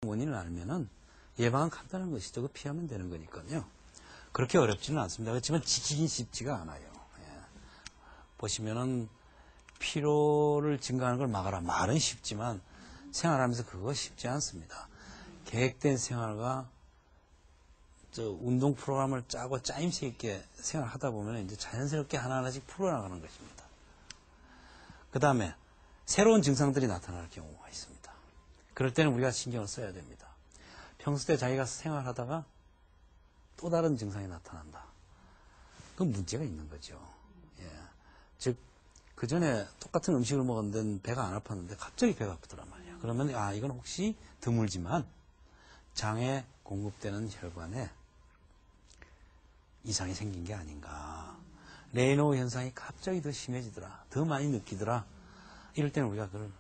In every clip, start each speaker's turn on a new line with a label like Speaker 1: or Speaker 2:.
Speaker 1: 원인을 알면은 예방은 간단한 것이죠. 그 피하면 되는 거니까요. 그렇게 어렵지는 않습니다. 그렇지만 지키긴 쉽지가 않아요. 예. 보시면은 피로를 증가하는 걸 막아라. 말은 쉽지만 생활하면서 그거 쉽지 않습니다. 계획된 생활과 운동 프로그램을 짜고 짜임새 있게 생활하다 보면 이제 자연스럽게 하나하나씩 풀어나가는 것입니다. 그 다음에 새로운 증상들이 나타날 경우가 있습니다. 그럴 때는 우리가 신경을 써야 됩니다. 평소 때 자기가 생활하다가 또 다른 증상이 나타난다. 그건 문제가 있는 거죠. 예. 즉, 그 전에 똑같은 음식을 먹었는데 배가 안 아팠는데 갑자기 배가 아프더란 말이야. 그러면, 이건 혹시 드물지만 장에 공급되는 혈관에 이상이 생긴 게 아닌가. 레이노 현상이 갑자기 더 심해지더라. 더 많이 느끼더라. 이럴 때는 우리가 그걸,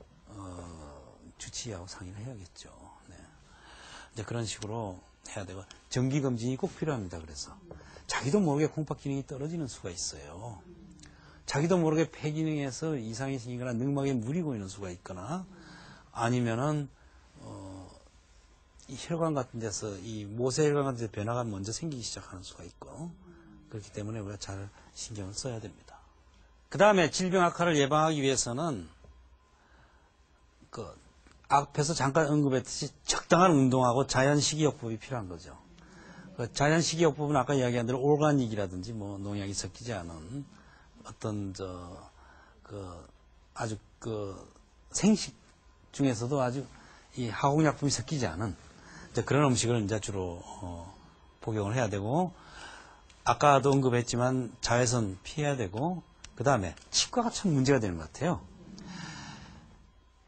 Speaker 1: 주치의하고 상의를 해야겠죠. 네. 이제 그런 식으로 해야 되고, 정기검진이 꼭 필요합니다. 그래서. 자기도 모르게 콩팥 기능이 떨어지는 수가 있어요. 자기도 모르게 폐 기능에서 이상이 생기거나 늑막에 물이 고이는 수가 있거나, 아니면은, 이 혈관 같은 데서, 이 모세혈관 같은 데 변화가 먼저 생기기 시작하는 수가 있고, 그렇기 때문에 우리가 잘 신경을 써야 됩니다. 그 다음에 질병 악화를 예방하기 위해서는, 앞에서 잠깐 언급했듯이 적당한 운동하고 자연식이요법이 필요한 거죠. 자연식이요법은 아까 이야기한 대로 오가닉이라든지 농약이 섞이지 않은 어떤 아주 생식 중에서도 아주 이 화공약품이 섞이지 않은 그런 음식을 이제 주로 복용을 해야 되고, 아까도 언급했지만 자외선 피해야 되고, 그 다음에 치과가 참 문제가 되는 것 같아요.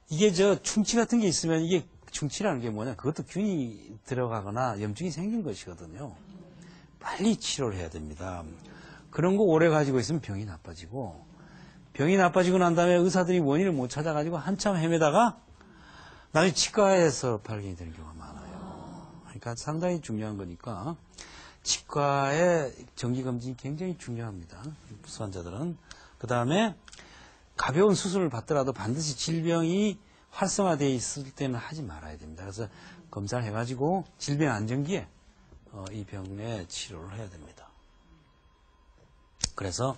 Speaker 1: 이게 충치 같은 게 있으면, 이게 충치라는 게 뭐냐, 그것도 균이 들어가거나 염증이 생긴 것이거든요. 빨리 치료를 해야 됩니다. 그런 거 오래 가지고 있으면 병이 나빠지고 난 다음에 의사들이 원인을 못 찾아가지고 한참 헤매다가 나중에 치과에서 발견이 되는 경우가 많아요. 그러니까 상당히 중요한 거니까 치과의 정기검진이 굉장히 중요합니다. 부수 환자들은. 그 다음에 가벼운 수술을 받더라도 반드시 질병이 활성화되어 있을 때는 하지 말아야 됩니다. 그래서 검사를 해가지고 질병 안정기에 이 병의 치료를 해야 됩니다. 그래서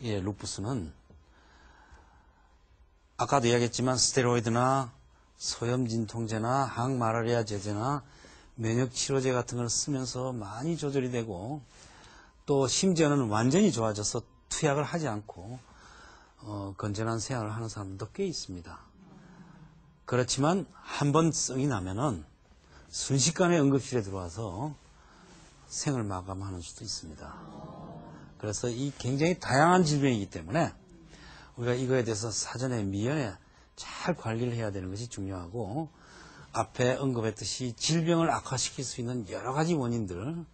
Speaker 1: 루푸스는 아까도 이야기했지만 스테로이드나 소염 진통제나 항마라리아 제제나 면역 치료제 같은 걸 쓰면서 많이 조절이 되고, 또 심지어는 완전히 좋아져서 투약을 하지 않고 건전한 생활을 하는 사람들도 꽤 있습니다. 그렇지만 한번 성이 나면은 순식간에 응급실에 들어와서 생을 마감하는 수도 있습니다. 그래서 이 굉장히 다양한 질병이기 때문에 우리가 이거에 대해서 사전에 미연에 잘 관리를 해야 되는 것이 중요하고, 앞에 언급했듯이 질병을 악화시킬 수 있는 여러 가지 원인들,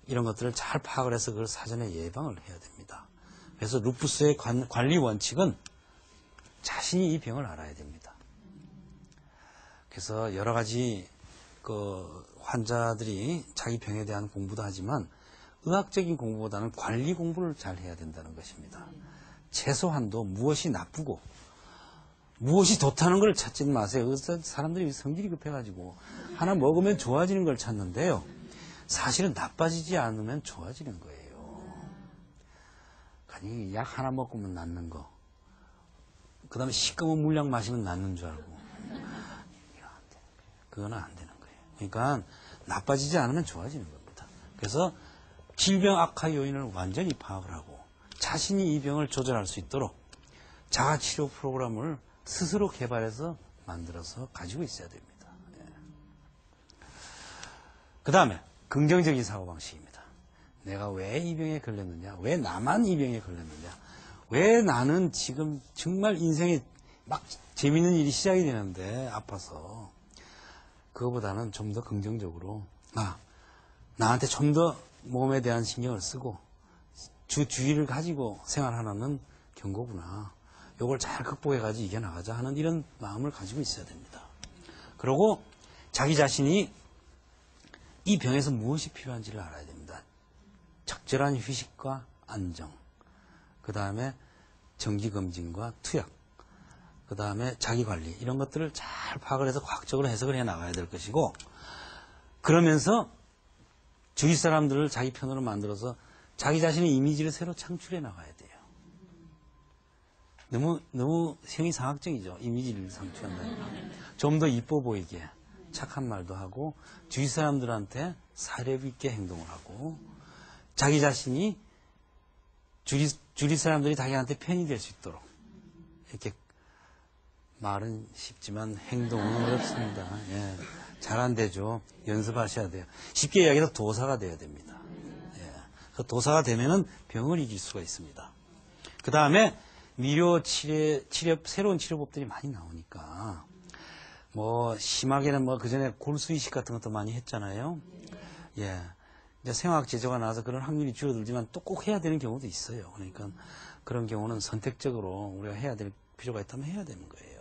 Speaker 1: 이런 것들을 잘 파악을 해서 그걸 사전에 예방을 해야 됩니다. 그래서 루푸스의 관리 원칙은 자신이 이 병을 알아야 됩니다. 그래서 여러 가지 환자들이 자기 병에 대한 공부도 하지만 의학적인 공부보다는 관리 공부를 잘 해야 된다는 것입니다. 최소한도 무엇이 나쁘고 무엇이 좋다는 걸 찾지 마세요. 사람들이 성질이 급해가지고 하나 먹으면 좋아지는 걸 찾는데요. 사실은 나빠지지 않으면 좋아지는 거예요. 아니, 약 하나 먹으면 낫는 거. 그 다음에 시꺼먼 물약 마시면 낫는 줄 알고. 그거는 안 되는 거예요. 그러니까 나빠지지 않으면 좋아지는 겁니다. 그래서 질병 악화 요인을 완전히 파악을 하고 자신이 이 병을 조절할 수 있도록 자가치료 프로그램을 스스로 개발해서 만들어서 가지고 있어야 됩니다. 그 다음에 긍정적인 사고방식입니다. 내가 왜 이 병에 걸렸느냐, 왜 나만 이 병에 걸렸느냐, 왜 나는 지금 정말 인생에 막 재밌는 일이 시작이 되는데 아파서, 그거보다는 좀 더 긍정적으로 나한테 좀 더 몸에 대한 신경을 쓰고 주의를 가지고 생활하는 경고구나, 요걸 잘 극복해가지고 이겨나가자 하는 이런 마음을 가지고 있어야 됩니다. 그리고 자기 자신이 이 병에서 무엇이 필요한지를 알아야 됩니다. 적절한 휴식과 안정, 그 다음에 정기검진과 투약, 그 다음에 자기관리 이런 것들을 잘 파악을 해서 과학적으로 해석을 해 나가야 될 것이고 그러면서 주위 사람들을 자기 편으로 만들어서 자기 자신의 이미지를 새로 창출해 나가야 돼요. 너무 형이상학적이죠. 이미지를 창출한다. 좀 더 이뻐 보이게 착한 말도 하고 주위 사람들한테 사려 있게 행동을 하고 자기 자신이 주위 사람들이 자기한테 편이 될 수 있도록 이렇게 말은 쉽지만 행동은 어렵습니다. 예, 잘 안 되죠. 연습하셔야 돼요. 쉽게 이야기해서 도사가 돼야 됩니다. 예, 그 도사가 되면은 병을 이길 수가 있습니다. 그 다음에 미료 치료 새로운 치료법들이 많이 나오니까 뭐 심하게는 뭐 그전에 골수 이식 같은 것도 많이 했잖아요. 예. 이제 생화학 제조가 나와서 그런 확률이 줄어들지만 또 꼭 해야 되는 경우도 있어요. 그러니까 그런 경우는 선택적으로 우리가 해야 될 필요가 있다면 해야 되는 거예요.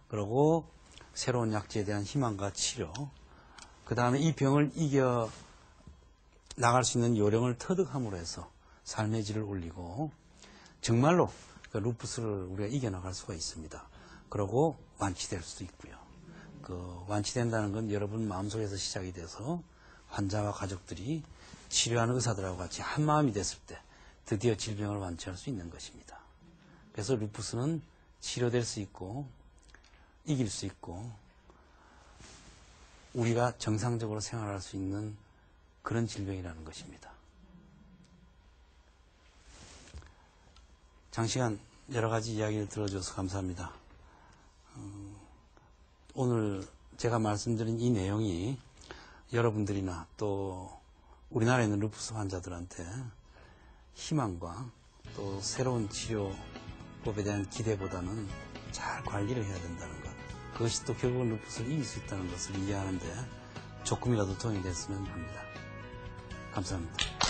Speaker 1: 그리고 새로운 약제에 대한 희망과 치료, 그 다음에 이 병을 이겨 나갈 수 있는 요령을 터득함으로 해서 삶의 질을 올리고 정말로 그 루푸스를 우리가 이겨나갈 수가 있습니다. 그리고 완치될 수도 있고요. 그 완치된다는 건 여러분 마음속에서 시작이 돼서 환자와 가족들이 치료하는 의사들하고 같이 한 마음이 됐을 때 드디어 질병을 완치할 수 있는 것입니다. 그래서 루푸스는 치료될 수 있고 이길 수 있고 우리가 정상적으로 생활할 수 있는 그런 질병이라는 것입니다. 장시간 여러 가지 이야기를 들어줘서 감사합니다. 오늘 제가 말씀드린 이 내용이 여러분들이나 또 우리나라에 있는 루푸스 환자들한테 희망과 또 새로운 치료법에 대한 기대보다는 잘 관리를 해야 된다는 것, 그것이 또 결국은 루푸스를 이길 수 있다는 것을 이해하는데 조금이라도 도움이 됐으면 합니다. 감사합니다.